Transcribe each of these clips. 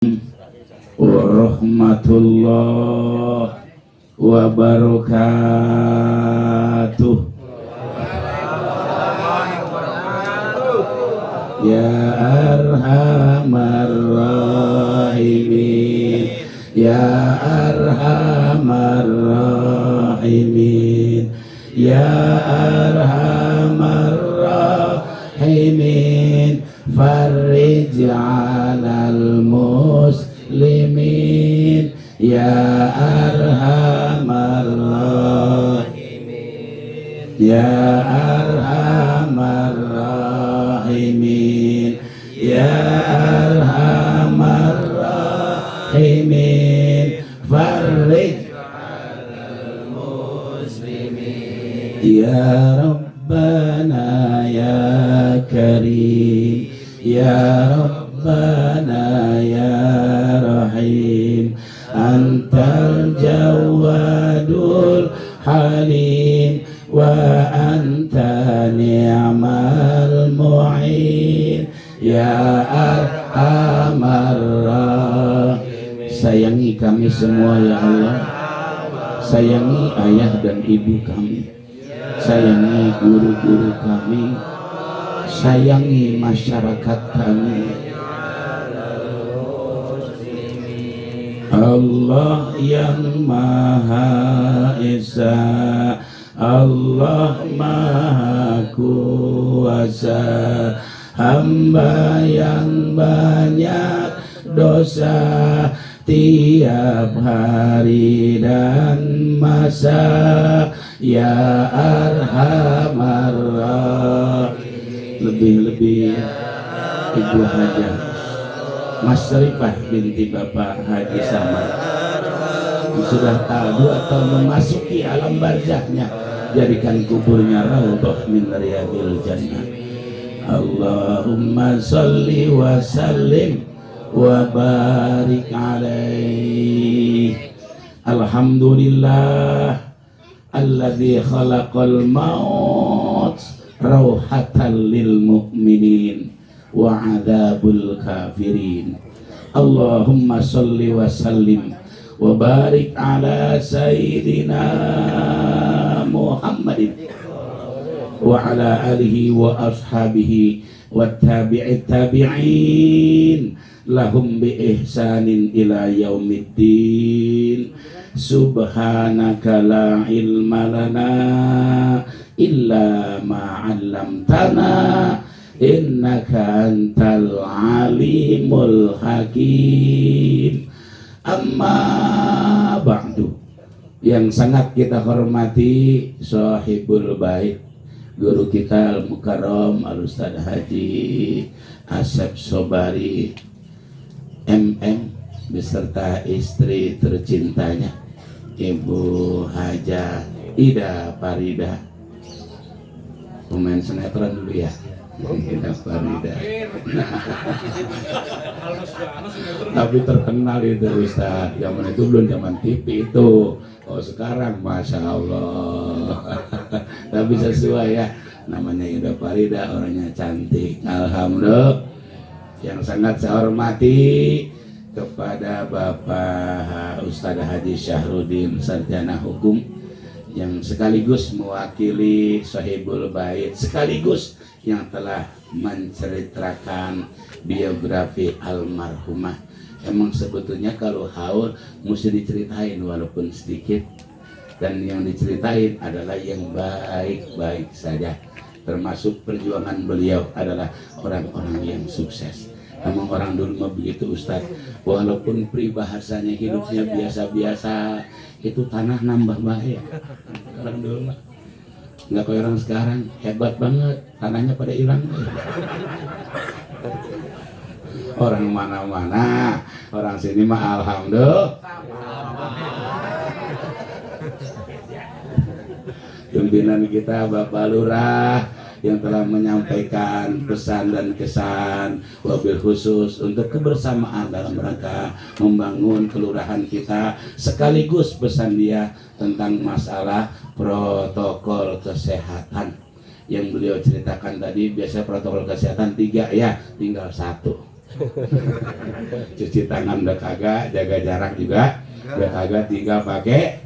warahmatullahi wabarakatuh. Ya arhamar rahimin, ya arhamar rahimin, ya arhamar rahimin, farij 'alal muslimin, ya arhamar rahimin, ya arhamar rahimin, ya arhamar rahimin, farij 'alal muslimin, ya Rabbana ya Karim, ya Rabbana ya Rahim, antal jawadul halim, wa anta ni'mal mu'in, ya arhamar rahimin. Sayangi kami semua ya Allah, sayangi ayah dan ibu kami, sayangi guru-guru kami, sayangi masyarakat kami. Allah yang Maha Esa, Allah Maha Kuasa, hamba yang banyak dosa tiap hari dan masa, ya arhamar rahimin. Lebih-lebih Ibu Hajah Mas Syarifah binti Bapak Haji Samad sudah tahu atau memasuki alam barzahnya, jadikan kuburnya raudhah min riyadil jannah. Allahumma sholli wa sallim wa barik alaihi. Alhamdulillah alladzi khalaqal maut rauhatan lil mu'minin wa adabul kafirin. Allahumma sholli wa sallim wa barik ala sayyidina Muhammadin wa ala alihi wa ashabihi wa tabi'it tabi'in lahum bi ihsanin ila yaumiddin. Subhanaka la ilma lana illa ma 'allamtana innaka antal alimul hakim. Amma ba'du. Yang sangat kita hormati sahibul bait, guru kita Al-Mukarram Al-Ustaz Haji Asep Sobari MM beserta istri tercintanya Ibu Hajah Ida Farida, pemain sinetron dulu ya, Ida Farida. Tapi terkenal itu Ustaz, zaman itu belum zaman TV itu. Oh sekarang Masya Allah. Tapi sesuai ya, namanya Ida Farida, orangnya cantik. Alhamdulillah. Yang sangat saya hormati kepada Bapak Ustadz Haji Syahrudin Sarjana Hukum yang sekaligus mewakili Sahibul Bait, sekaligus yang telah menceritakan biografi almarhumah. Emang sebetulnya kalau haul mesti diceritain walaupun sedikit, dan yang diceritain adalah yang baik-baik saja, termasuk perjuangan beliau adalah orang-orang yang sukses. Emang orang dulu mah begitu Ustaz, walaupun peribahasanya hidupnya biasa-biasa, itu tanah nambah bahaya. Orang dulu mah nggak kayak orang sekarang, hebat banget, tanahnya pada hilang. Orang mana-mana, orang sini mah alhamdulillah. Pimpinan kita Bapak Lurah yang telah menyampaikan pesan dan kesan, wabil khusus untuk kebersamaan dalam rangka membangun kelurahan kita, sekaligus pesan dia tentang masalah protokol kesehatan yang beliau ceritakan tadi. Biasa protokol kesehatan 3 ya, tinggal 1. Cuci tangan udah kagak, jaga jarak juga udah kagak, tinggal pakai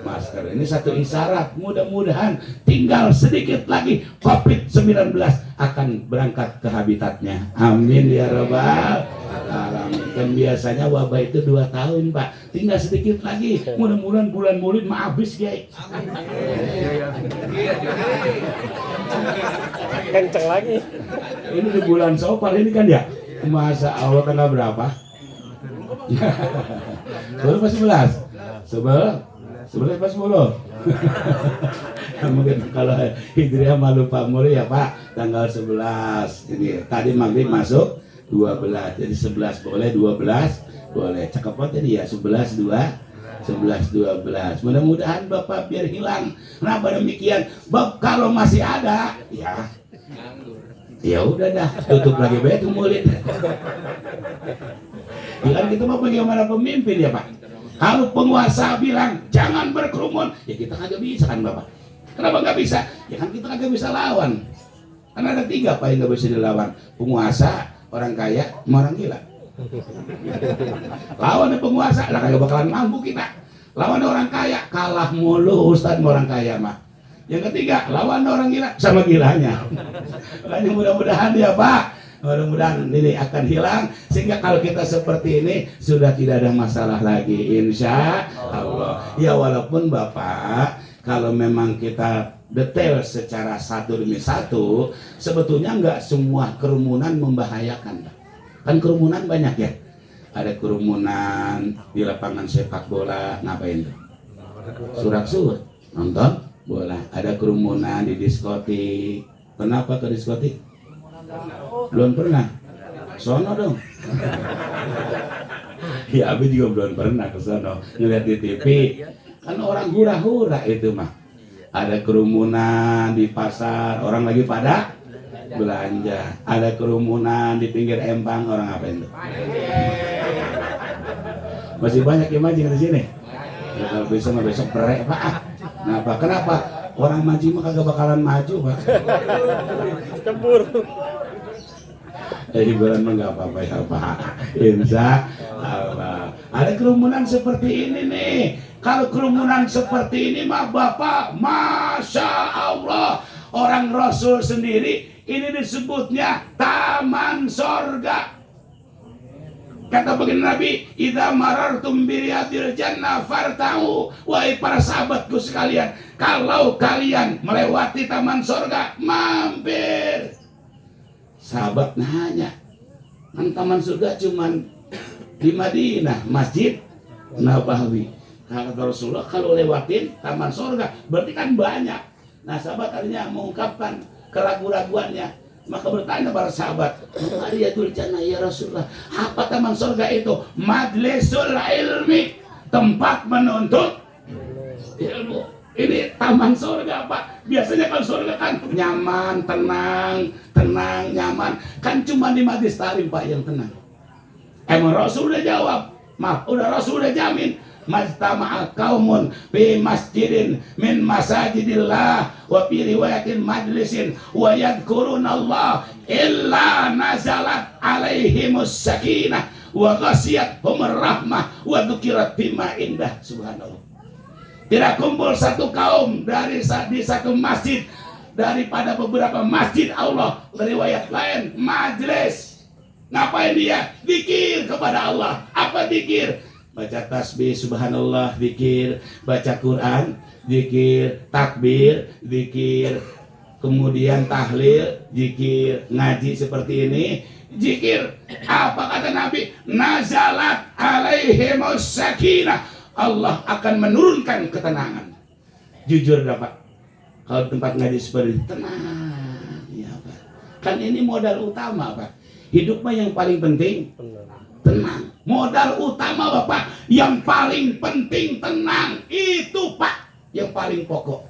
masker. Ini satu isyarat, mudah-mudahan tinggal sedikit lagi COVID-19 akan berangkat ke habitatnya. Amin ya rabbal alamin. Kan biasanya wabah itu 2 tahun Pak, tinggal sedikit lagi, mudah-mudahan bulan Maulid mah habis guys. Kenceng lagi. Ini di bulan Sopar ini kan ya, masa Allah tanggal berapa? 10 pas 11 11 pas 10. Mungkin kalau Hijriah mah lupa mulu ya Pak, tanggal 11. Jadi tadi maghrib masuk 12, jadi 11 boleh, 12 boleh. Cakep banget ini ya, 11 12. Mudah-mudahan Bapak biar hilang. Kenapa demikian? Bab kalau masih ada, ya udah dah, tutup lagi betul mulut. Bilang kita mau bagaimana pemimpin ya Pak? Kalau penguasa bilang jangan berkerumun, ya kita kagak bisa kan Bapak? Kenapa nggak bisa? Ya kan kita kagak bisa lawan. Karena ada 3 Pak yang nggak bisa dilawan: penguasa, orang kaya, sama orang gila. Lawan penguasa, lah kagak bakalan mampu kita. Lawan orang kaya, kalah mulu Ustaz sama orang kaya mah. Yang ketiga, lawan orang gila sama gilanya. Makanya mudah-mudahan ya Pak, mudah-mudahan ini akan hilang, sehingga kalau kita seperti ini sudah tidak ada masalah lagi insya Allah. Ya walaupun Bapak, kalau memang kita detail secara satu demi satu, sebetulnya nggak semua kerumunan membahayakan. Kan kerumunan banyak ya. Ada kerumunan di lapangan sepak bola, ngapain tuh? Surak-surat, nonton bola. Ada kerumunan di diskotik. Kenapa ke diskotik? Belum pernah. Sono dong. Ya Abi juga belum pernah ke sono. Ngeliat di TV. Kan orang hura-hura itu mah. Ada kerumunan di pasar, orang lagi pada belanja. Ada kerumunan di pinggir empang, orang ngapain tuh? Masih banyak yang mancing di sini. Ya, kalau besok perek Pak. Kenapa? Orang mancing mah kagak bakalan maju Pak. Cemburu. Hiburan mah nggak apa-apa ya Pak. Insya Allah. Ada kerumunan seperti ini nih. Kalau kerumunan seperti ini mah Bapak, Masya Allah, orang Rasul sendiri ini disebutnya taman sorga. Kata begini Nabi, idza marartum biriyadil jannah fartau. Wahai para sahabatku sekalian, kalau kalian melewati taman sorga, mampir. Sahabat nanya, kan taman surga cuman di Madinah, Masjid Nabawi. Kata Rasulullah, kalau lewatin taman surga berarti kan banyak. Nah sahabat tadinya mengungkapkan keraguan-raguannya, maka bertanya para sahabat, Mariyatul Jannah ya Rasulullah, apa taman surga itu? Majlisul ilmi, tempat menuntut ilmu. Ini taman surga Pak. Biasanya kalau surga kan nyaman, tenang, nyaman. Kan cuma di majlis taklim Pak yang tenang. Emang Rasul udah jawab, maaf, Rasul udah jamin. Majtama'a qaumun fi masjidin min masajidillah wa fi riwayatin majlisin wa yadhkurunallah illa nazalat alaihimus sakinah wa ghasiyatuhumur rahmah wa dzukirat bima indah. Subhanallah. Tidak kumpul satu kaum di satu masjid daripada beberapa masjid Allah. Riwayat lain majlis. Ngapain dia? Zikir kepada Allah. Apa zikir? Baca tasbih, subhanallah, zikir, baca Quran, zikir, takbir, zikir, kemudian tahlil, zikir, ngaji seperti ini, zikir. Apa kata Nabi? Nazalat alaihimus sakinah. Allah akan menurunkan ketenangan. Jujur dapat. Kalau tempat ngaji seperti ini, tenang, ya Pak. Kan ini modal utama Pak. Hidup mah yang paling penting tenang. Modal utama Bapak yang paling penting tenang. Itu Pak yang paling pokok.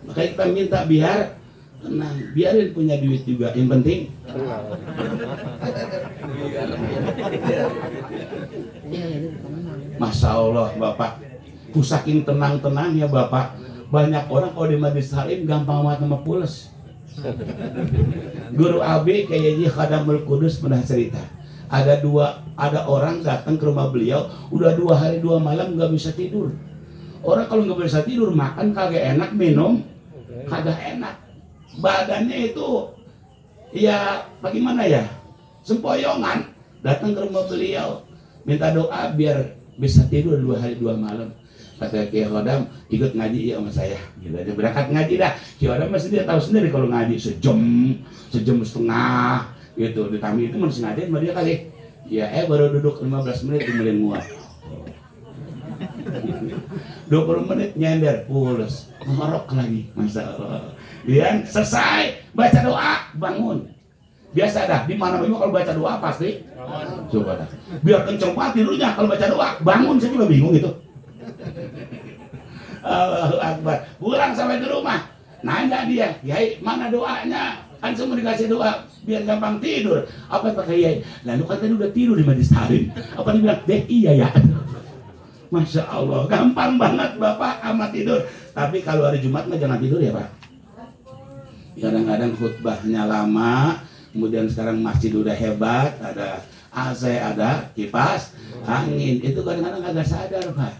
Makanya kita minta biar tenang. Biarin punya duit juga, yang penting tenang. Masya Allah Bapak, ku saking tenang-tenang ya Bapak, banyak orang kalau di majlis taklim gampang banget sama pules. Guru AB kayaknya Khadamul Kudus pernah cerita, Ada orang datang ke rumah beliau, udah 2 hari 2 malam nggak bisa tidur. Orang kalau nggak bisa tidur, makan kagak enak, minum kagak enak. Badannya itu ya bagaimana ya, sempoyongan. Datang ke rumah beliau, minta doa biar bisa tidur 2 hari 2 malam. Kata Kiai Hodam, ikut ngaji ya sama saya. Gitu aja, berangkat ngaji dah. Kiai Hodam masih dia tahu sendiri kalau ngaji sejam setengah gitu. Ditambah itu masih ngaji sama dia kali. Ya baru duduk 15 menit kemudian muat. 20 menit nyender, pulas, ngorok lagi, Masya Allah. Dia selesai baca doa, bangun. Biasa dah, di mana juga kalau baca doa pasti. Coba dah. Biar kenceng banget tidurnya kalau baca doa, bangun saya juga bingung gitu. Allahu Akbar. Pulang sampai di rumah, nanya dia, Yai mana doanya? Kan semua dikasih doa biar gampang tidur. Apa kata Yai? Lalu kan tadi udah tidur di majlis taklim. Apa dia bilang? Deh iya ya. Masya Allah, gampang banget Bapak amat tidur. Tapi kalau hari Jumat mah jangan tidur ya Pak. Kadang-kadang khutbahnya lama, kemudian sekarang masjid udah hebat, ada AC, ada kipas angin, itu kadang-kadang agak sadar Pak.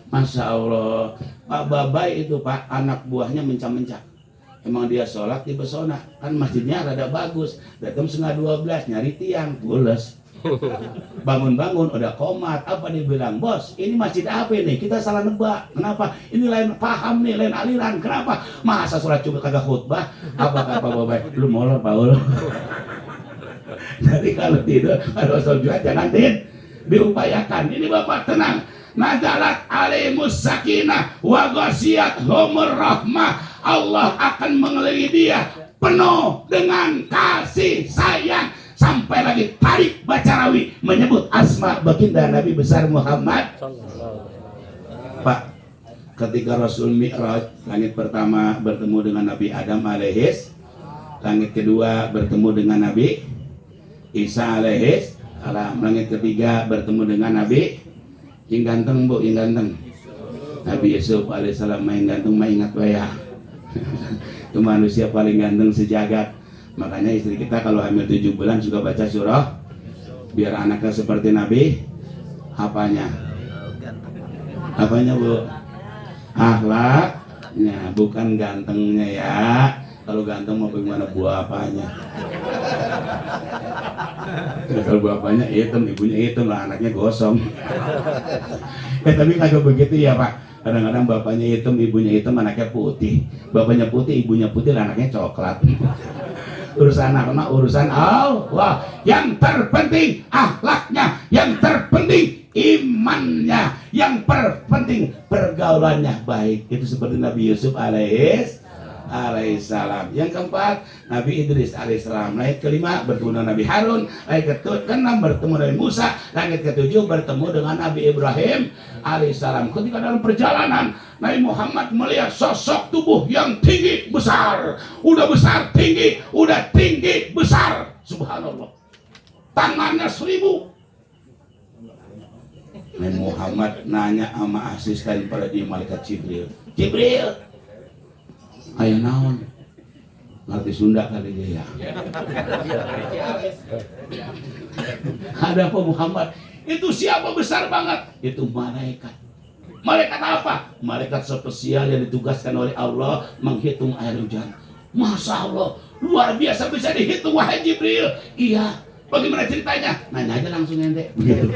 Masya Allah, Pak Babai itu Pak, anak buahnya mencak-mencak. Emang dia sholat di Besona, kan masjidnya rada bagus. Datang 11:30 nyari tiang, pules. Bangun-bangun udah komat. Apa dia bilang, bos ini masjid apa ini? Kita salah nebak. Kenapa? Ini lain paham nih, lain aliran. Kenapa? Masa sholat juga kagak khutbah? Apa kata Babai? Lu molor Paul. Jadi kalau tidur, kalau sholat jangan diupayakan. Ini Bapak tenang. Nazalat alaihimus sakinah wa ghasiyat humur rahmah. Allah akan mengelilingi dia penuh dengan kasih sayang. Sampai lagi tarik Bacarawi menyebut asma baginda Nabi besar Muhammad. Pak, ketika Rasul Mi'raj, langit pertama bertemu dengan Nabi Adam alaihis, langit kedua bertemu dengan Nabi Isa alaihis, langit ketiga bertemu dengan Nabi yang ganteng Bu, yang ganteng Nabi Yusuf alaihissalam, main ganteng main ingat waya. Itu manusia paling ganteng sejagat. Makanya istri kita kalau hamil 7 bulan juga baca surah biar anaknya seperti Nabi. Apanya Bu? Akhlaknya, bukan gantengnya ya. Kalau ganteng mau bagaimana buah apanya? Kalau bapaknya hitam, ibunya hitam lah, anaknya gosong. Tapi kagak begitu ya Pak. Kadang-kadang bapaknya hitam, ibunya hitam, anaknya putih. Bapaknya putih, ibunya putih, anaknya coklat. Urusan anak mah urusan Allah. Yang terpenting akhlaknya, yang terpenting imannya, yang terpenting pergaulannya baik. Itu seperti Nabi Yusuf alaihissalam. Yang keempat Nabi Idris alaihissalam. Langit kelima bertemu dengan Nabi Harun. Langit keenam bertemu dengan Musa. Langit ketujuh bertemu dengan Nabi Ibrahim alaihissalam. Ketika dalam perjalanan Nabi Muhammad melihat sosok tubuh yang tinggi besar. Udah besar tinggi, udah tinggi besar. Subhanallah. Tangannya 1000. Nabi Muhammad nanya sama asisten pada di malaikat Jibril. Jibril, ayo naon? Ngerti Sunda kali dia ya. Ada apa Muhammad? Itu siapa besar banget? Itu malaikat. Malaikat apa? Malaikat spesial yang ditugaskan oleh Allah menghitung air hujan. Masya Allah, luar biasa bisa dihitung wahai Jibril. Iya. Bagaimana ceritanya? Nanya aja langsung ente. Begitu.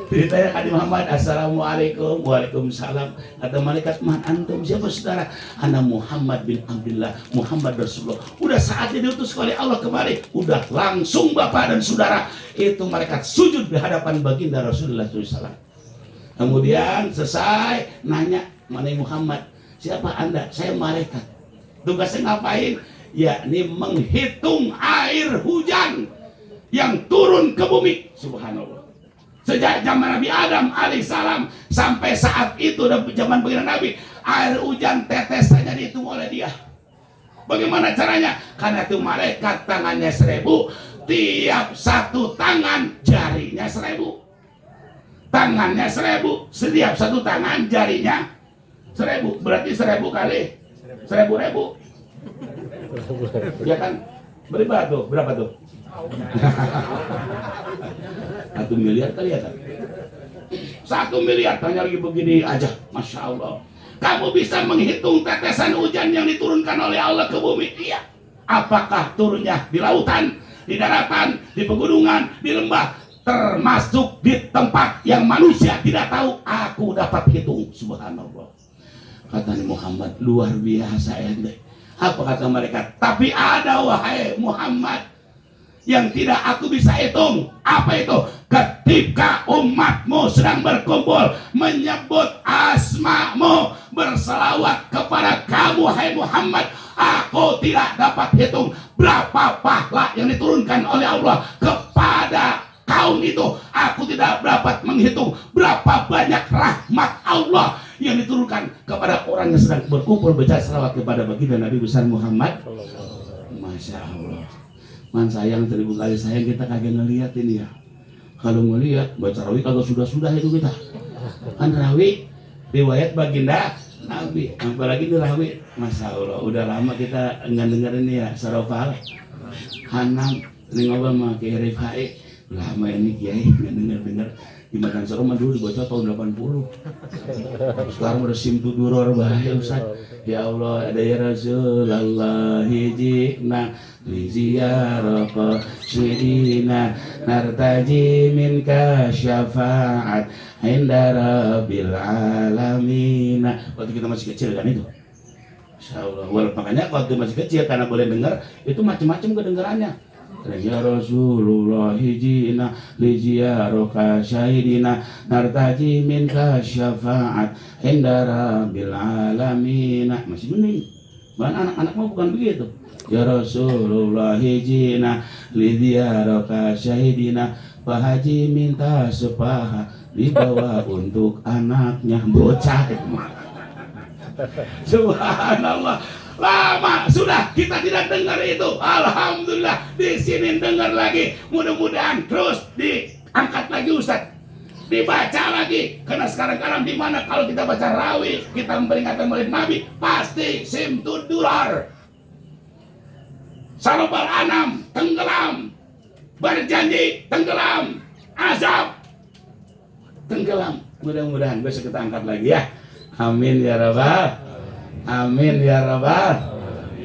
Ceritanya Nabi Muhammad, assalamualaikum, waalaikumsalam. Kata malaikat, man antum, siapa saudara? Ana Muhammad bin Abdullah, Muhammad Rasulullah. Udah saatnya diutus oleh Allah kemari. Udah langsung bapak dan saudara. Itu malaikat sujud di hadapan baginda Rasulullah SAW. Kemudian selesai nanya, mana Muhammad? Siapa anda? Saya malaikat. Tugasnya ngapain? Yakni menghitung air hujan yang turun ke bumi. Subhanallah. Sejak zaman Nabi Adam alaihissalam sampai saat itu dan zaman baginda Nabi, air hujan tetes saja dihitung oleh dia. Bagaimana caranya? Karena itu malaikat tangannya 1000, tiap satu tangan jarinya 1000. Tangannya 1000, setiap satu tangan jarinya 1000. Berarti 1000 kali 1000 ribu. Ya kan? Berapa tuh? Berapa tuh? 1 miliar kelihatan. 1 miliar tanya lagi begini aja, masya Allah. Kamu bisa menghitung tetesan hujan yang diturunkan oleh Allah ke bumi? Iya. Apakah turunnya di lautan, di daratan, di pegunungan, di lembah, termasuk di tempat yang manusia tidak tahu? Aku dapat hitung, subhanallah. Kata Muhammad, luar biasa ente. Apa kata mereka? Tapi ada wahai Muhammad yang tidak aku bisa hitung. Apa itu? Ketika umatmu sedang berkumpul menyebut asmamu, berselawat kepada kamu wahai Muhammad, aku tidak dapat hitung berapa pahala yang diturunkan oleh Allah kepada kaum itu. Aku tidak dapat menghitung berapa banyak rahmat Allah yang diturunkan kepada orang yang sedang berkumpul baca selawat kepada baginda Nabi besar Muhammad. Masya Allah. Man sayang 1000 kali sayang kita kagak ngeliat ini ya. Kalau ngeliat baca rawi kagak sudah itu kita. Kan rawi riwayat baginda Nabi, apalagi ini rawi, masya Allah. Udah lama kita nggak denger ini ya Sarofal Hanam ini ngobrol sama Kiai Rifai. Lama ini Kiai nggak denger di Makan Saroma dulu dibaca tahun 80. Sekarang udah simtuduror bahaya Ustaz. Ya Allah, ada ya Rasulullah hijikna li ziyarah qasidina nartaji minka syafaat inda rabbil alamin. Waktu kita masih kecil kan itu. Insyaallah. Makanya waktu masih kecil karena boleh dengar itu macam-macam kedengarannya. Ya Rasulullah hijina li ziyarah syahidina nartaji minka syafaat inda rabbil alamin. Masih bening. Bahkan anak-anak mau bukan begitu. Ya Rasulullah hijina li ziyarah syahidina Pak Haji minta sepaha dibawa untuk anaknya bocah. Subhanallah. Lama sudah kita tidak dengar itu. Alhamdulillah di sini dengar lagi. Mudah-mudahan terus diangkat lagi Ustaz, dibaca lagi. Karena sekarang di mana kalau kita baca rawi, kita memperingatkan Maulid Nabi, pasti simtudular, sarobal anam, tenggelam, berjanji tenggelam, azab tenggelam. Mudah-mudahan besok kita angkat lagi ya. Amin ya Rabbal. Amin ya Rabbal.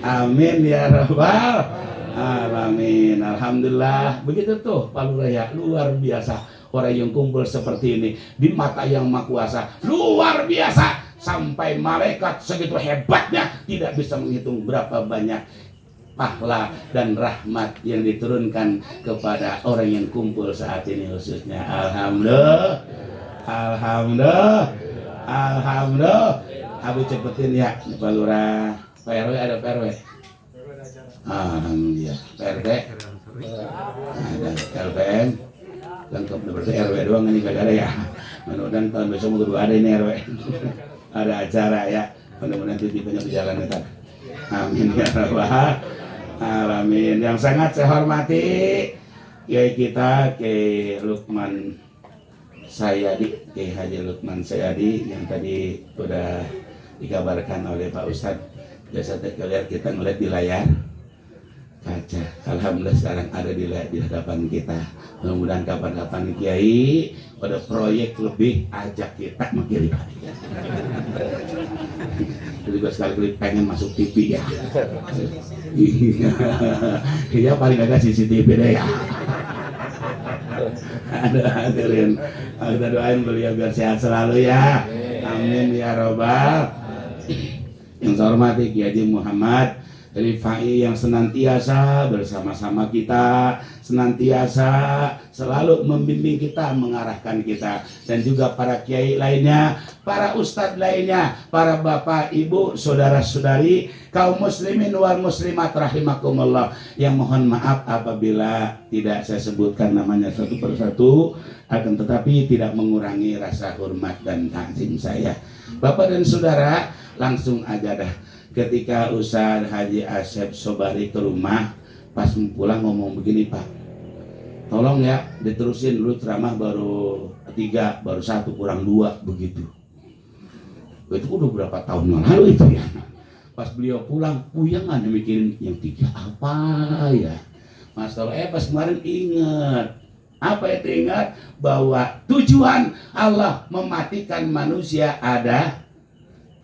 Amin ya Rabbal alamin. Alhamdulillah. Begitu tuh Pak Lurah ya, luar biasa. Orang yang kumpul seperti ini di mata yang Maha Kuasa, luar biasa. Sampai malaikat segitu hebatnya tidak bisa menghitung berapa banyak pahala dan rahmat yang diturunkan kepada orang yang kumpul saat ini khususnya. Alhamdulillah. Alhamdulillah. Alhamdulillah. Abu cepetin ya Pak Lurah. Pak RW ada Pak RW. Alhamdulillah. Pak RT ada LPM. Lengkap berarti RW doang ini kagak ada ya. Mudah-mudahan tahun besok mau kedua ada ini RW. Ada acara ya. Mudah-mudahan titipnya berjalan tetap. Amin ya Rabbal alamin. Yang sangat saya hormati Kiai kita Kiai Lukman Sayadi, Kiai Haji Lukman Sayadi yang tadi sudah dikabarkan oleh Pak Ustadz. Biasanya kalian kita ngeliat di layar kaca. Alhamdulillah sekarang ada di hadapan kita. Mudah-mudahan kapan-kapan Kiai pada proyek lebih ajak kita mengirim. Jadi gue sekali-kali pengen masuk TV ya. Iya paling agak CCTV deh ya. Ada hadirin, kita doain beliau biar sehat selalu ya. Amin ya Rabbal. Yang saya hormati Kiai Haji Muhammad Rifai yang senantiasa bersama-sama kita, senantiasa selalu membimbing kita, mengarahkan kita, dan juga para kiai lainnya, para ustadz lainnya, para bapak, ibu, saudara-saudari, kaum muslimin wal muslimat rahimakumullah, yang mohon maaf apabila tidak saya sebutkan namanya satu persatu, akan tetapi tidak mengurangi rasa hormat dan takzim saya. Bapak dan saudara, langsung aja dah. Ketika Ustadz Haji Asep Sobari ke rumah, pas pulang ngomong begini, Pak, tolong ya diterusin dulu ceramah baru 3, baru 1 kurang 2 begitu. Itu udah berapa tahun yang lalu itu ya. Pas beliau pulang, puyangan mikirin yang 3 apa ya. Mas Allah, pas kemarin ingat. Apa itu ingat? Bahwa tujuan Allah mematikan manusia ada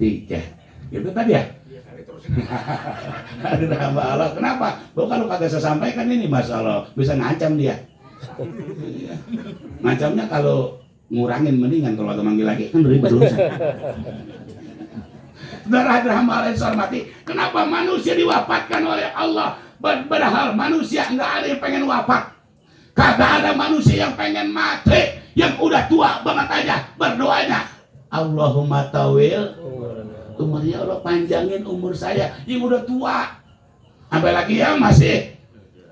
3. Itu tadi ya? Ada hamba Allah. Kenapa? Bukan lu kagak saya sampaikan ini Mas Allah. Bisa ngancam dia. Ngancamnya kalau ngurangin mendingan, kalau agak manggil lagi kan ribet urusan. Saudara hamba Allah yang hormati, kenapa manusia diwafatkan oleh Allah? Padahal manusia nggak ada yang pengen wafat. Kagak ada manusia yang pengen mati. Yang udah tua banget aja berdoanya, Allahumma tawil umurnya, Allah panjangin umur saya yang udah tua. Sampai lagi yang masih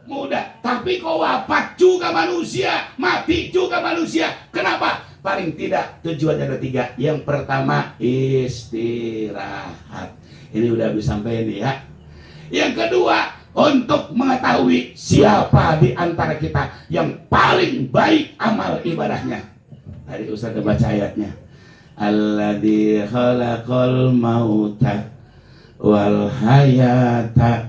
muda. Tapi kok wafat juga manusia, mati juga manusia. Kenapa? Paling tidak tujuannya ada 3. Yang pertama istirahat. Ini udah bisa sampai ini ya. Yang kedua, untuk mengetahui siapa di antara kita yang paling baik amal ibadahnya. Tadi Ustaz baca ayatnya. Alladzi khalaqal mauta wal hayata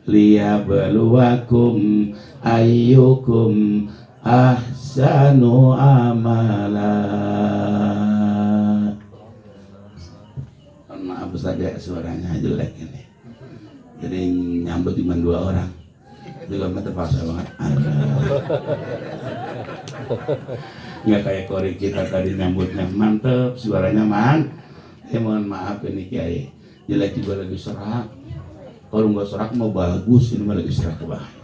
liyabluwakum ayyukum ahsanu amala. Maaf Ustaz ya, suaranya jelek ini. Jadi nyambut cuma 2 orang. Juga terpaksa banget. Nggak kayak Kori kita tadi nyambutnya mantep, suaranya man. Mohon maaf ini Kiai, jelek juga lagi serak. Kalau nggak serak mau bagus, ini mah lagi serak banget.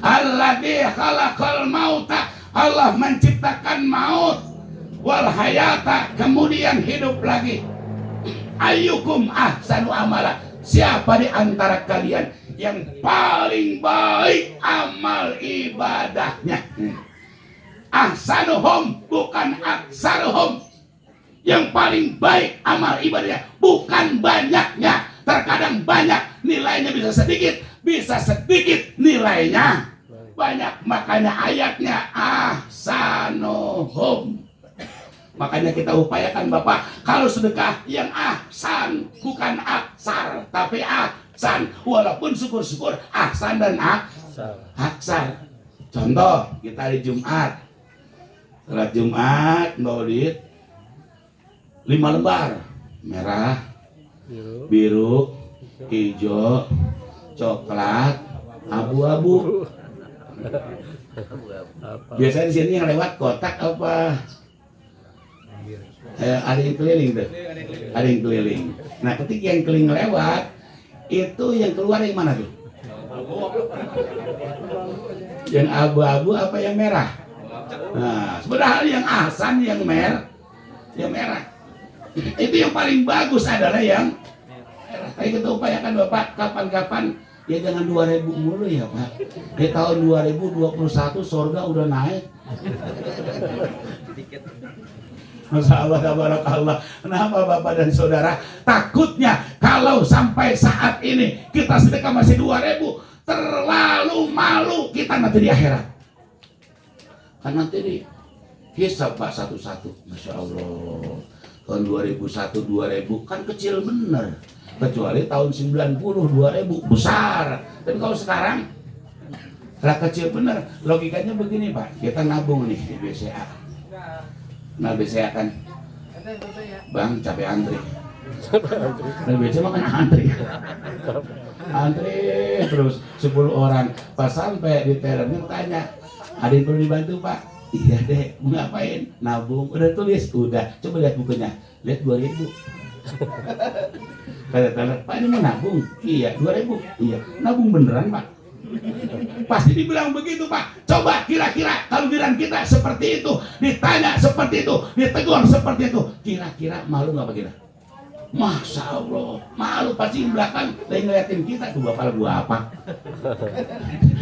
Alladzi khalaqal mauta, Allah menciptakan maut, wal hayata, kemudian hidup lagi. Ayyukum ahsanu amala, siapa di antara kalian yang paling baik amal ibadahnya? Ahsanuhum bukan aksaruhum. Yang paling baik amal ibadahnya bukan banyaknya. Terkadang banyak nilainya bisa sedikit nilainya banyak. Makanya ayatnya ahsanuhum. Makanya kita upayakan Bapak, kalau sedekah yang ahsan, bukan aksar, tapi ahsan. Walaupun syukur-syukur ahsan dan aksar. Contoh, kita hari Jumat, salat Jumat, maulid 5 lembar, merah, biru, hijau, coklat, abu-abu. Biasanya di sini yang lewat kotak apa? Ada yang keliling tuh, ada yang keliling. Nah, ketika yang keliling lewat, itu yang keluar yang mana tuh? Yang abu-abu apa yang merah? Nah, sebenarnya yang ahsan yang merah. Itu yang paling bagus adalah yang merah. Tapi kita upayakan Bapak, kapan-kapan ya jangan 2000 mulu ya Pak. Di tahun 2021 surga udah naik. Masya Allah, tabarakallah. Kenapa Bapak dan Saudara? Takutnya kalau sampai saat ini kita sedekah masih 2000, terlalu malu kita nanti di akhirat. Kan nanti di hisab Pak satu-satu. Masya Allah. Tahun 2001, 2000 kan kecil bener. Kecuali tahun 90, 2000 besar. Tapi kalau sekarang lah kecil bener. Logikanya begini Pak. Kita nabung nih di BCA. Nah BCA kan, Bang capek antri. Nah BCA makan antri terus 10 orang. Pas sampai di terannya tanya, ada yang perlu dibantu Pak? Iya deh, mau ngapain? Nabung. Udah tulis? Udah. Coba lihat bukunya. Lihat 2000. Kata Pak ini mau nabung? Iya 2000. Iya. Nabung beneran Pak? Pasti dibilang begitu Pak. Coba kira-kira kalau giliran kita seperti itu, ditanya seperti itu, ditegur seperti itu, kira-kira malu nggak Pak kita? Masya Allah, malu pasti di belakang lagi ngeliatin kita tuh bapak gua apa?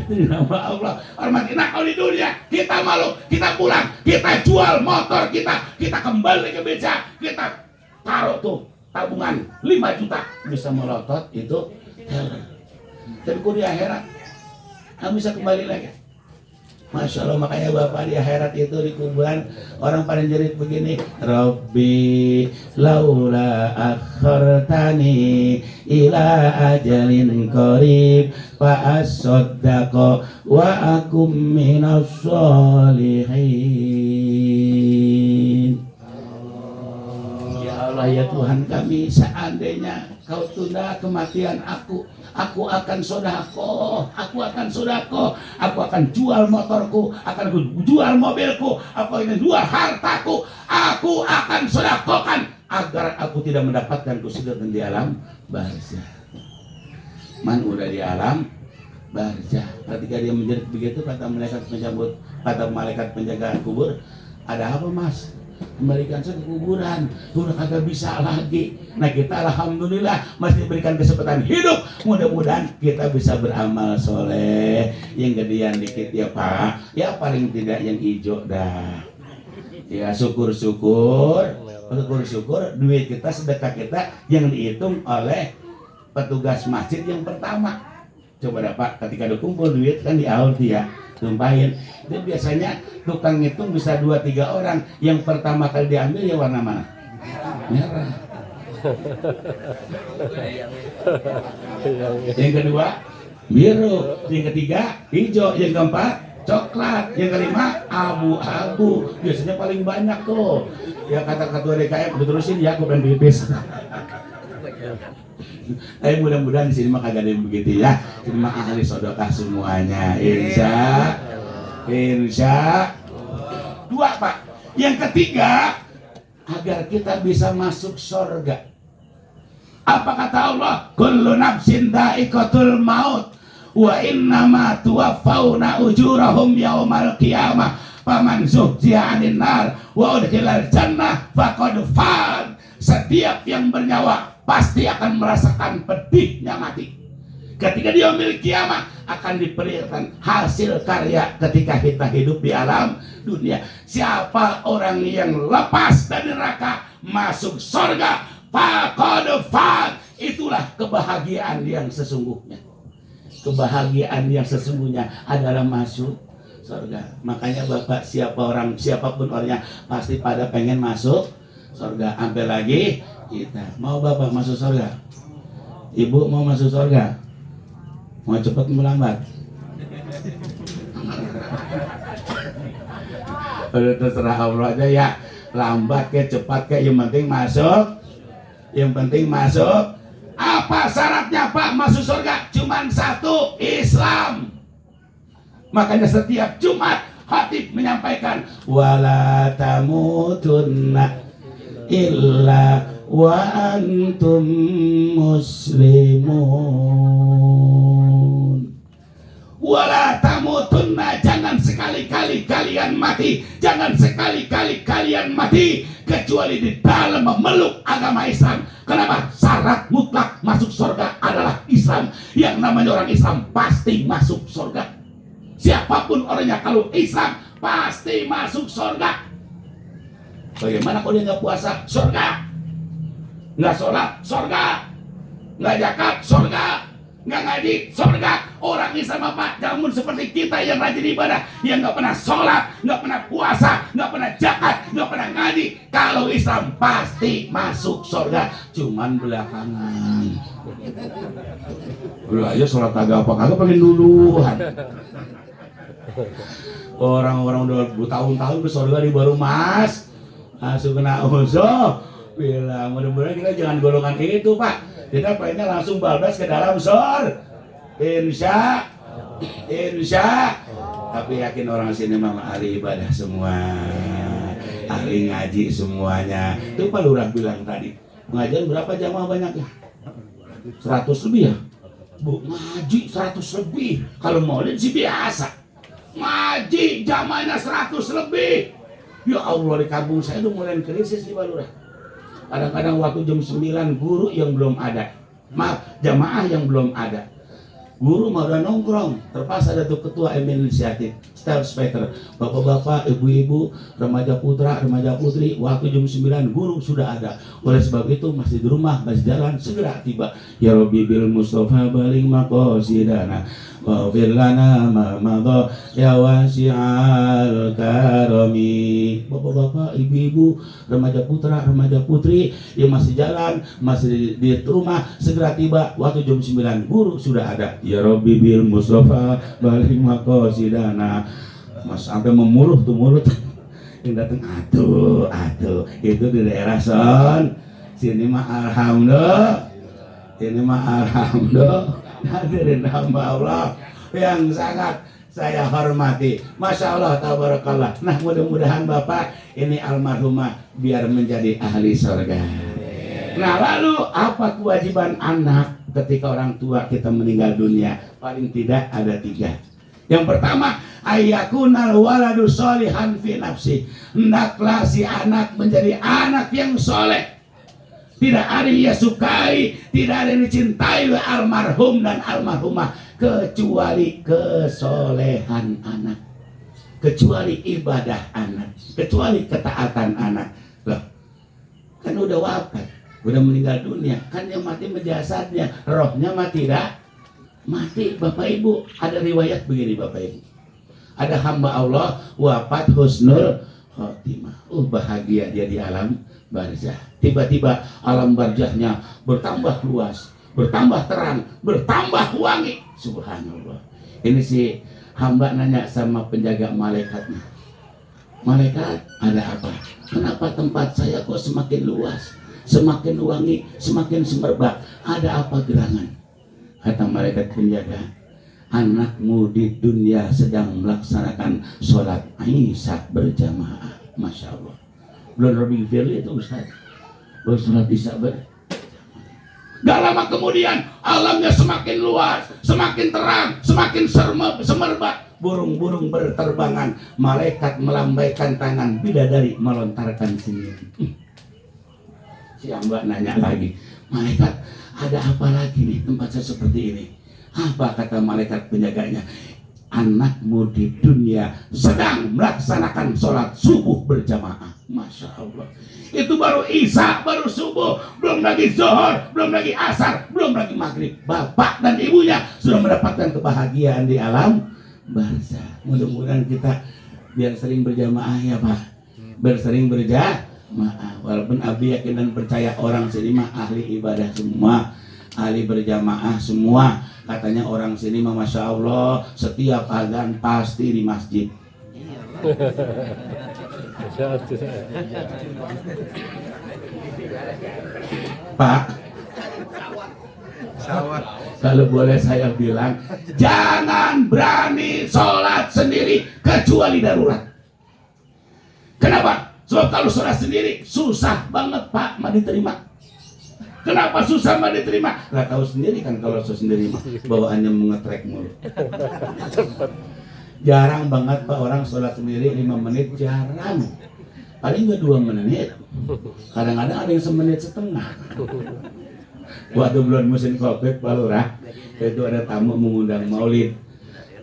Nama Allah, hormati. Nah kalau di dunia kita malu, kita pulang, kita jual motor kita kembali ke beca, kita taruh tuh tabungan 5 juta bisa melotot itu. Tapi kok di akhirat nggak bisa kembali lagi. Masya Allah, makanya Bapak di akhirat itu di kuburan orang pada jerit begini, Rabbi laula akhartani ila ajalin qarib fa asaddaqa wa akum minas sholihin. Ya Allah, ya Tuhan kami, seandainya Kau tunda kematian aku akan sodako, aku akan jual motorku, akan jual mobilku, aku akan jual hartaku, aku akan sodakokan agar aku tidak mendapatkan kesulitan di alam barzah. Man udah di alam barzah, ketika dia menjerit begitu, kata malaikat penjaga kubur, ada apa mas? Kembalikan saya ke kuburan, udah kagak bisa lagi. Nah kita alhamdulillah masih diberikan kesempatan hidup, mudah-mudahan kita bisa beramal soleh. Yang gedean dikit ya Pak, ya paling tidak yang hijau dah. Ya syukur-syukur duit kita, sedekah kita yang dihitung oleh petugas masjid yang pertama. Coba dah Pak, ketika ada kumpul duit kan diaur ya, tumpahin. Itu biasanya tukang ngitung bisa 2-3 orang. Yang pertama kali diambil ya warna mana? Merah. Yang kedua biru, yang ketiga hijau, yang keempat coklat, yang kelima abu-abu. Biasanya paling banyak tuh. Ya kata ketua DKM, terusin ya, aku pengen pipis. Mudah-mudahan di sini mah kagak ada yang begitu ya. Terima kasih sodokah semuanya. Insya. Dua Pak. Yang ketiga, agar kita bisa masuk surga. Apa kata Allah? Kullu nafsin dha'iqatul maut wa innama tuwaffawna ujurahum yaumal qiyamah. Faman zuhziya 'anil nar wa udkhilal jannah faqad faz. Setiap yang bernyawa pasti akan merasakan pedihnya mati. Ketika dia memiliki kiamat akan diperlihatkan hasil karya ketika kita hidup di alam dunia. Siapa orang yang lepas dari neraka masuk surga, faqad faz. Itulah kebahagiaan yang sesungguhnya. Kebahagiaan yang sesungguhnya adalah masuk surga. Makanya Bapak, siapapun orangnya pasti pada pengen masuk surga. Sampai lagi kita mau Bapak masuk surga, Ibu mau masuk surga, mau cepat melambat? Udah terserah Allah aja ya, lambat ke cepat ke, yang penting masuk, Apa syaratnya Pak masuk surga? Cuman satu, Islam. Makanya setiap Jumat khatib menyampaikan wala tamutunna illa wa antum muslimun. Wala tamutunna, jangan sekali-kali kalian mati, kecuali di dalam memeluk agama Islam. Kenapa? Syarat mutlak masuk surga adalah Islam. Yang namanya orang Islam pasti masuk surga. Siapapun orangnya, kalau Islam pasti masuk surga. Bagaimana kalau dia nggak puasa? Surga. Nggak sholat, surga. Nggak zakat, surga. Nggak ngaji, surga. Orang Islam apa? Namun seperti kita yang rajin ibadah, yang nggak pernah sholat, nggak pernah puasa, nggak pernah zakat, nggak pernah ngaji. Kalau Islam pasti masuk surga. Cuman belakangan. Udah aja sholat kagak apa-kagak pengen duluan. Orang-orang udah bertahun-tahun ke surga di baru mas. Langsung kena usul. Bilang mudah-mudahan kita jangan golongan itu Pak. Kita pengennya langsung bablas ke dalam surga. Insya. Tapi yakin orang sini memang ahli ibadah semua, ahli ngaji semuanya. Itu Pak Lurah bilang tadi, pengajian berapa jamaah banyaknya? 100 lebih ya? Bu, ngaji 100 lebih. Kalau maulid sih biasa. Ngaji jamaahnya 100 lebih. Ya Allah, di kampung saya udah mulai krisis di Pak Lurah. Kadang-kadang waktu jam 9 guru yang belum ada, maaf, jamaah yang belum ada. Guru mau udah nongkrong, terpaksa ada tuh ketua inisiatif, staff speaker, bapak-bapak, ibu-ibu, remaja putra, remaja putri, waktu jam 9 guru sudah ada. Oleh sebab itu masih di rumah, masih jalan, segera tiba. Ya Rabbi bil Mustafa balik maqasidana waghfir lana ma madha ya wasi'al karami. Bapak-bapak, ibu-ibu, remaja putra, remaja putri yang masih jalan, masih di rumah, segera tiba waktu jam 9 guru sudah ada. Ya Rabbi bil Mustafa balik maqasidana. Mas sampai memuluh tuh mulut yang datang, aduh itu di daerah son sini mah alhamdulillah, ini mah alhamdulillah. Hadirin hamba Allah yang sangat saya hormati, Masya Allah, tabarakallah. Nah, mudah-mudahan Bapak ini almarhumah biar menjadi ahli surga. Nah, lalu apa kewajiban anak ketika orang tua kita meninggal dunia? Paling tidak ada 3. Yang pertama, ayyakunal waladu sholihan fi nafsi. Hendaklah si anak menjadi anak yang soleh. Tidak ada yang ia sukai, tidak ada yang dicintai oleh almarhum dan almarhumah kecuali kesolehan anak, kecuali ibadah anak, kecuali ketaatan anak. Loh, kan udah wafat, udah meninggal dunia, kan yang mati jasadnya, rohnya mati tidak mati. Bapak Ibu, ada riwayat begini Bapak Ibu, ada hamba Allah wafat husnul khotimah, bahagia dia di alam barzah. Tiba-tiba alam barzahnya bertambah luas, bertambah terang, bertambah wangi. Subhanallah. Ini si hamba nanya sama penjaga malaikatnya, malaikat, ada apa? Kenapa tempat saya kok semakin luas, semakin wangi, semakin semerbak? Ada apa gerangan? Kata malaikat penjaga, anakmu di dunia sedang melaksanakan sholat Isya berjamaah. Masya Allah. Belum Robi Firly itu Ustaz, belum sholat Isya berjamaah. Gak lama kemudian alamnya semakin luas, semakin terang, semakin semerbak. Burung-burung berterbangan, malaikat melambaikan tangan, bidadari melontarkan senyum. Si hamba nanya lagi, malaikat, ada apa lagi nih tempat saya seperti ini? Apa kata malaikat penjaganya? Anakmu di dunia sedang melaksanakan sholat subuh berjamaah. Masya Allah. Itu baru Isya, baru subuh, belum lagi zuhur, belum lagi asar, belum lagi maghrib. Bapak dan ibunya sudah mendapatkan kebahagiaan di alam barzah. Mudah-mudahan kita biar sering berjamaah ya Pak, biar sering berjamaah. Walaupun Abi yakin dan percaya orang sini mah ahli ibadah semua, ahli berjamaah semua. Katanya orang sini mah Masya Allah setiap azan pasti di masjid. Pak, kalau boleh saya bilang, jangan berani sholat sendiri kecuali darurat. Kenapa? Sebab kalau sholat sendiri susah banget Pak mah diterima. Kenapa susah mah diterima? Gak tahu sendiri kan kalau sholat sendiri mah bawaannya mengetrek mulu. Jarang banget Pak orang sholat sendiri 5 menit, jarang. Paling nggak 2 menit. Kadang-kadang ada yang 1,5 menit. Waktu bulan musim Covid Pak Lurah, itu ada tamu mengundang maulid,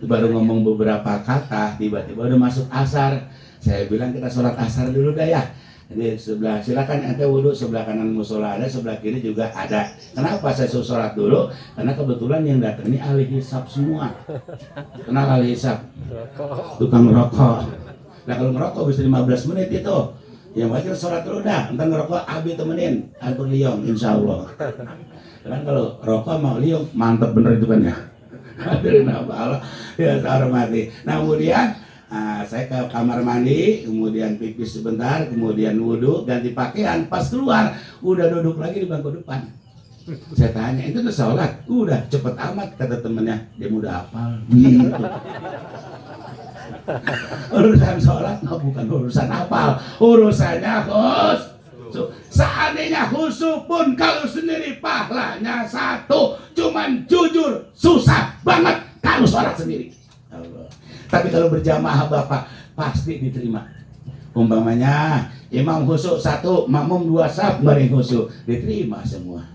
baru ngomong beberapa kata, tiba-tiba udah masuk asar. Saya bilang kita sholat asar dulu dah ya. Jadi sebelah silakan ente wudhu, sebelah kanan musola ada, sebelah kiri juga ada. Kenapa saya suruh sholat dulu? Karena kebetulan yang datang ini ahli hisab semua. Kenal ahli hisab? Tukang rokok. Nah kalau ngerokok bisa 15 menit itu, yang wajib sholat dulu dah. Entar ngerokok Abi temenin, atur liong insya Allah. Karena kalau rokok mau liong mantep bener itu kan ya. Hadirin Allah ya saya hormati. Nah kemudian saya ke kamar mandi, kemudian pipis sebentar, kemudian wudhu, ganti pakaian. Pas keluar, udah duduk lagi di bangku depan. Saya tanya, itu udah sholat? Udah, cepet amat, kata temennya. Dia udah hafal. Gitu. Urusan sholat, no, bukan urusan hafal. Urusannya khusyuk. Seandainya khusyuk pun, kalau sendiri pahalanya 1. Cuman jujur, susah banget kalau sholat sendiri. Allah. Tapi kalau berjamaah Bapak pasti diterima. Umpamanya imam khusyuk 1, makmum 2 saf bareng khusyuk, diterima semua.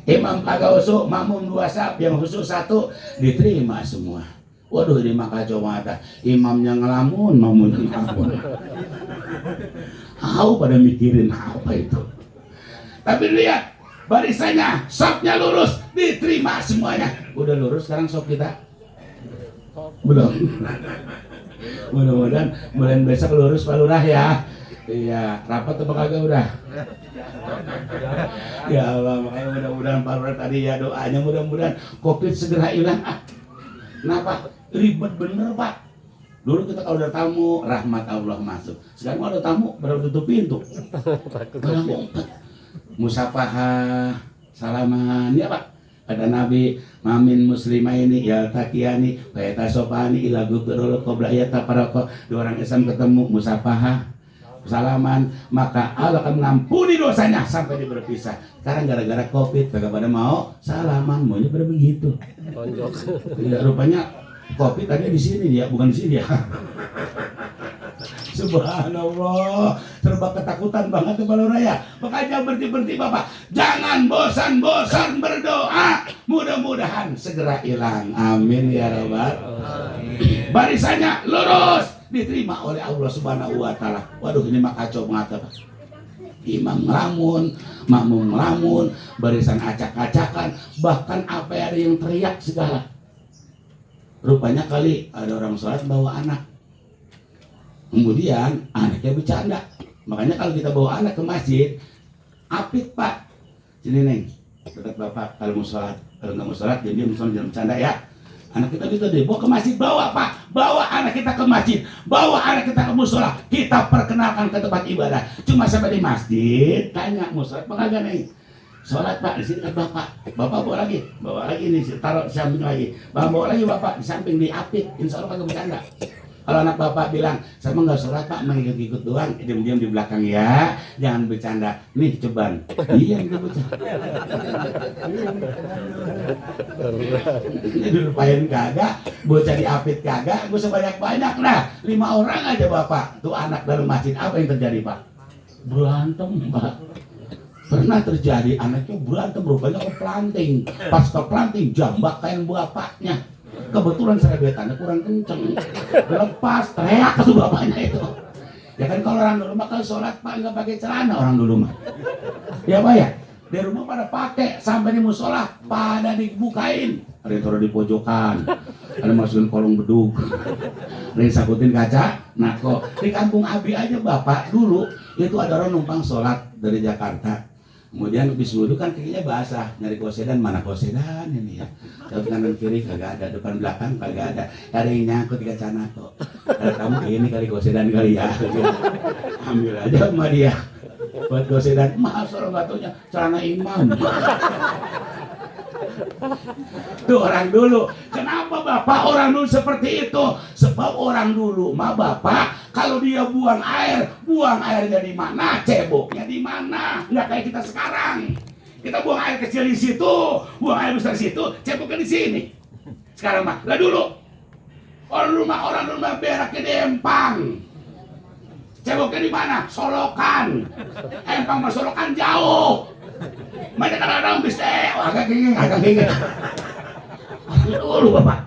Imam kagak khusyuk, makmum 2 saf, yang khusyuk 1 diterima semua. Waduh ini mah kacau mata. Imamnya ngelamun, makmumnya ngelamun. Tahu pada mikirin apa itu. Tapi lihat barisannya, safnya lurus, diterima semuanya. Udah lurus sekarang saf kita. Belum. Mudah-mudahan bulan besok lurus Pak Lurah ya. Iya, rapat apa kagak udah? Ya Allah, makanya mudah-mudahan Pak Lurah tadi ya doanya mudah-mudahan Covid segera hilang. Kenapa? Ribet bener Pak. Dulu kita kalau ada tamu, rahmat Allah masuk. Sekarang kalau ada tamu, baru tutup pintu. Malah ngumpet. Musafahah, salaman, ya Pak. Kata Nabi, mamin muslimah ini ya takiyani, bayata sopani ila gubernur qobla'iyata parako. Dua orang Islam ketemu, musafahah, salaman, maka Allah akan mengampuni dosanya sampai dia berpisah. Sekarang gara-gara Covid, kagak pada mau salaman, maunya pada begitu. Tonjok. Ya, rupanya Covid tadi di sini dia, bukan di sini ya. Subhanallah, serba ketakutan banget tuh Pak Lurah ya. Makanya berhenti Bapak, jangan bosan-bosan berdoa. Mudah-mudahan segera hilang. Amin ya Rabbal. Barisannya lurus, diterima oleh Allah Subhanahu wa taala. Waduh, ini mah kacau banget Pak. Imam ngelamun, makmum ngelamun, barisan acak-acakan, bahkan apa ada yang teriak segala. Rupanya kali ada orang sholat bawa anak. Kemudian anaknya bercanda. Makanya kalau kita bawa anak ke masjid, apit Pak. Sini Neng, dekat Bapak. Kalau mau sholat, kalau nggak mau sholat, dia jangan bercanda ya. Anak kita gitu deh, bawa ke masjid, bawa Pak. Bawa anak kita ke masjid, bawa anak kita ke musola. Kita perkenalkan ke tempat ibadah. Cuma sampai di masjid, tanya mau sholat apa kagak Neng? Sholat Pak, di sini kan Bapak. Bapak bawa lagi nih, taruh di samping lagi. Bawa lagi Bapak, di samping diapit. Insya Allah kagak bercanda. Kalau anak Bapak bilang, saya mah nggak sholat Pak, mengikut-ikut doang, diam-diam di belakang ya, jangan bercanda. Nih ceban, iya udah bercanda. Ini dilupain kagak, bocah diapit kagak, gue sebanyak-banyak lah, 5 orang aja Bapak. Tuh anak dalam masjid, apa yang terjadi Pak? Berantem Pak. Pernah terjadi anaknya berantem, rupanya keplanting. Pas keplanting, jambak kain bapaknya. Kebetulan serebetannya kurang kenceng, lepas teriak ke bapaknya itu. Ya kan kalau orang dulu mah kalau sholat Pak nggak pakai celana orang dulu mah. Ya Pak ya, di rumah pada pakai, sampai di musola pada dibukain. Ada yang taruh di pojokan, ada masukin kolong bedug, ada yang sakutin kaca. Nah kok di kampung Abi aja Bapak dulu itu ada orang numpang sholat dari Jakarta. Kemudian habis wudhu kan kakinya basah, nyari kosedan, mana kosedan ini ya. Satu kanan kiri kagak ada, depan belakang kagak ada. Ada yang nyangkut di kacana kok. Ada kamu ini kali kosedan kali ya. Ambil aja sama dia. Buat kosedan, mahal orang batunya, celana imam. Tuh orang dulu. Kenapa Bapak orang dulu seperti itu? Sebab orang dulu mah Bapak kalau dia buang airnya di mana? Ceboknya di mana? Nggak kayak kita sekarang. Kita buang air kecil di situ, buang air besar di situ, ceboknya di sini. Sekarang mah, lah dulu orang dulu mah beraknya di empang. Ceboknya di mana? Solokan. Empang sama Solokan jauh. Mana kadang-kadang bisa, agak gini. Dulu Bapak.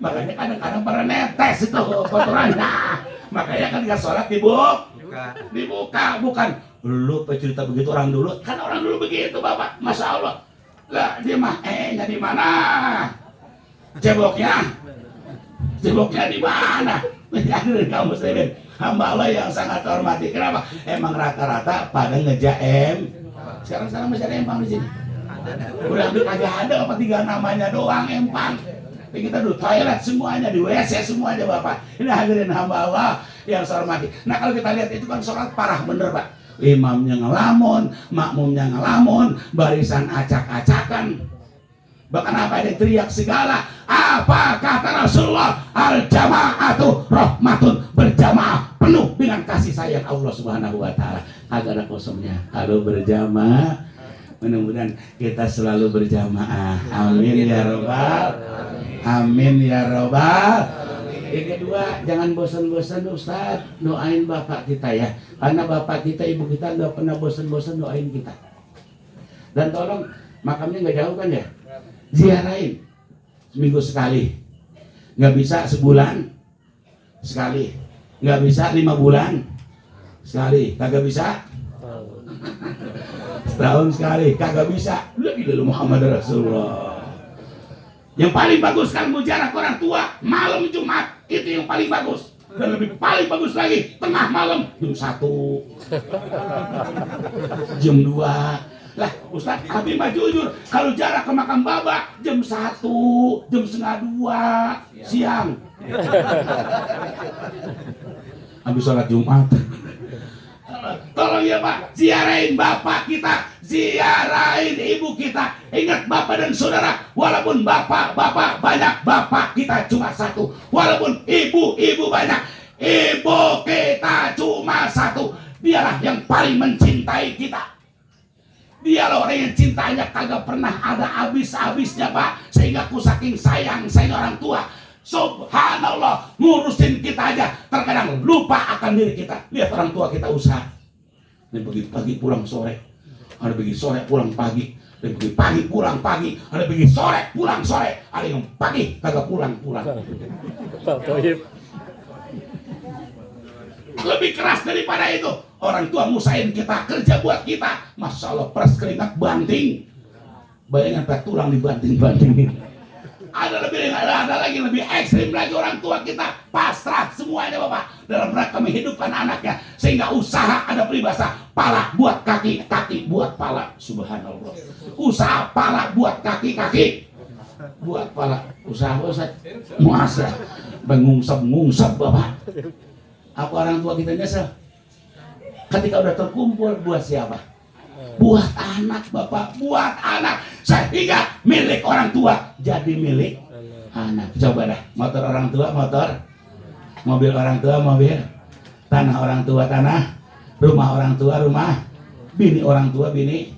Makanya kadang-kadang pada netes itu kotorannya. Makanya kan dia sholat dibuka, bukan lu cerita begitu orang dulu. Kan orang dulu begitu Bapak, masya Allah. Lah dia mah nya di mana? Ceboknya di mana? Hadirin kaum muslimin, hamba Allah yang sangat hormati. Kenapa? Emang rata-rata pada ngejaem. Sekarang masih ada empang di sini. Udah kagak ada apa 3 namanya doang empang. Kita dulu toilet semuanya, di WC semuanya Bapak. Ini hadirin hamba Allah yang saya hormati. Nah kalau kita lihat itu kan sholat parah bener Pak. Imamnya ngelamun, makmumnya ngelamun, barisan acak-acakan. Bahkan apa ada teriak segala. Apa kata Rasulullah? Al-jama'atu rahmatun, berjamaah penuh dengan kasih sayang Allah Subhanahu wa taala. Agak ada kosongnya. Kalau berjamaah, mudah-mudahan kita selalu berjamaah. Amin ya Rabbal. Amin ya Rabbal. Yang kedua, jangan bosan-bosan Ustaz doain bapak kita ya. Karena bapak kita, ibu kita nggak pernah bosan-bosan doain kita. Dan tolong, makamnya nggak jauh kan ya? Ziarahin seminggu sekali. Nggak bisa sebulan sekali. Nggak bisa 5 bulan sekali. Kagak bisa setahun sekali. Kagak bisa. Lagi dulu Muhammad Rasulullah. Yang paling bagus kalau mau ziarah ke orang tua malam Jumat, itu yang paling bagus. Dan lebih paling bagus lagi tengah malam jam 1, jam 2. Lah Ustaz, Abi mah jujur kalau ziarah ke makam Baba jam 1, jam setengah 2 siang. Habis sholat Jumat. Tolong ya Pak, ziarahin bapak kita, ziarahin ibu kita. Ingat bapak dan saudara, walaupun bapak banyak, bapak kita cuma satu. Walaupun ibu banyak, ibu kita cuma satu. Dialah yang paling mencintai kita. Dialah orang yang cintanya kagak pernah ada habis-habisnya Pak. Sehingga ku saking sayang orang tua, subhanallah, ngurusin kita aja terkadang lupa akan diri kita. Lihat orang tua kita usaha, dan pergi pagi pulang sore, ada pergi sore pulang pagi, dan pergi pagi pulang pagi, ada pergi sore pulang sore, ada yang pagi kagak pulang. Pak Toib. Lebih keras daripada itu, orang tua musain kita, kerja buat kita, masya Allah, peras keringat banting, bayangin pak tulang dibanting-bantingin. Ada lagi lebih ekstrim lagi, orang tua kita pasrah semuanya Bapak dalam rangka menghidupkan anaknya, sehingga usaha ada peribahasa pala buat kaki, kaki buat pala. Subhanallah, usaha pala buat kaki, kaki buat pala. Usaha muasa mengungsap Bapak. Apa orang tua kita nyesel ketika udah terkumpul buat siapa? Buat anak Bapak, buat anak, sehingga milik orang tua jadi milik anak. Coba dah, motor orang tua motor, mobil orang tua mobil, tanah orang tua tanah, rumah orang tua rumah, bini orang tua bini.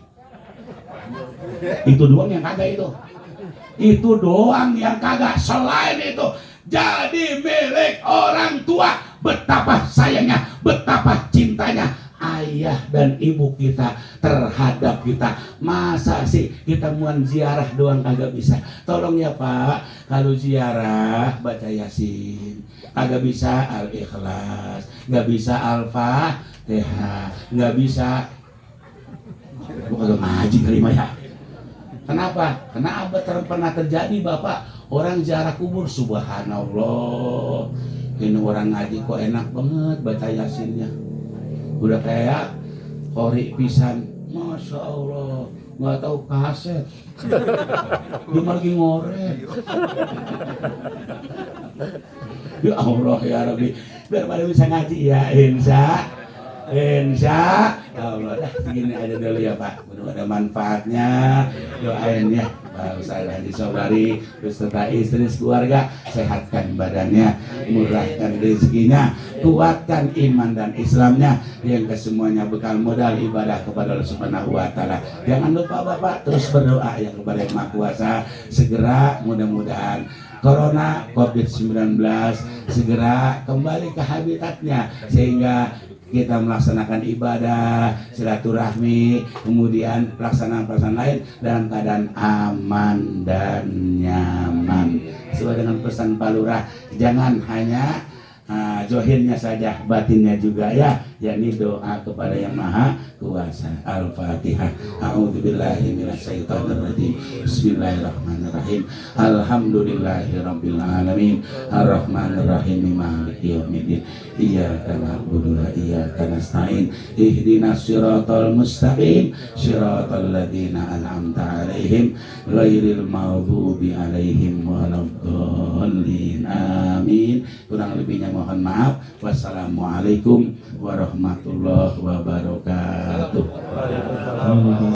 Itu doang yang kagak itu doang yang kagak. Selain itu jadi milik orang tua. Betapa sayangnya, betapa cintanya ayah dan ibu kita terhadap kita. Masa sih kita mau ziarah doang kagak bisa? Tolong ya Pak, kalau ziarah baca Yasin, kagak bisa Al-Ikhlas, nggak bisa Al-Fatihah, nggak bisa. Kagak ngaji kali ya. Kenapa? Karena pernah terjadi Bapak, orang ziarah kubur, subhanallah. Ini orang ngaji kok enak banget baca Yasinnya. Udah kayak kori pisan, masya Allah, nggak tahu kaset, dia lagi ngorek. Ya Allah ya Rabbi, biar pada bisa ngaji ya, insya Allah. Dah segini aja dulu ya Pak, mudah ada manfaatnya. Doain ya Pak Ustaz Haji Sobari beserta istri keluarga, sehatkan badannya, murahkan rezekinya, kuatkan iman dan Islamnya, yang kesemuanya bekal modal ibadah kepada Allah Subhanahu wa Ta'ala. Jangan lupa Bapak terus berdoa ya kepada Yang Maha Kuasa, segera mudah-mudahan Corona COVID-19 segera kembali ke habitatnya, sehingga kita melaksanakan ibadah, silaturahmi, kemudian pelaksanaan lain dalam keadaan aman dan nyaman. Sesuai dengan pesan Pak Lurah, jangan hanya zohirnya saja, batinnya juga ya, yakni doa kepada Yang Maha Kuasa. Al-Fatihah. A'udzubillahi minasyaitonirrajim. Bismillahirrahmanirrahim. Alhamdulillahirabbil alamin. Arrahmanirrahim. Maliki yaumiddin. Iyyaka na'budu wa iyyaka nasta'in. Ihdinas siratal mustaqim. Siratal ladzina an'amta 'alaihim ghairil maghdubi 'alaihim waladdallin. Amin. Kurang lebihnya mohon maaf. Wassalamualaikum warahmatullahi wabarakatuh.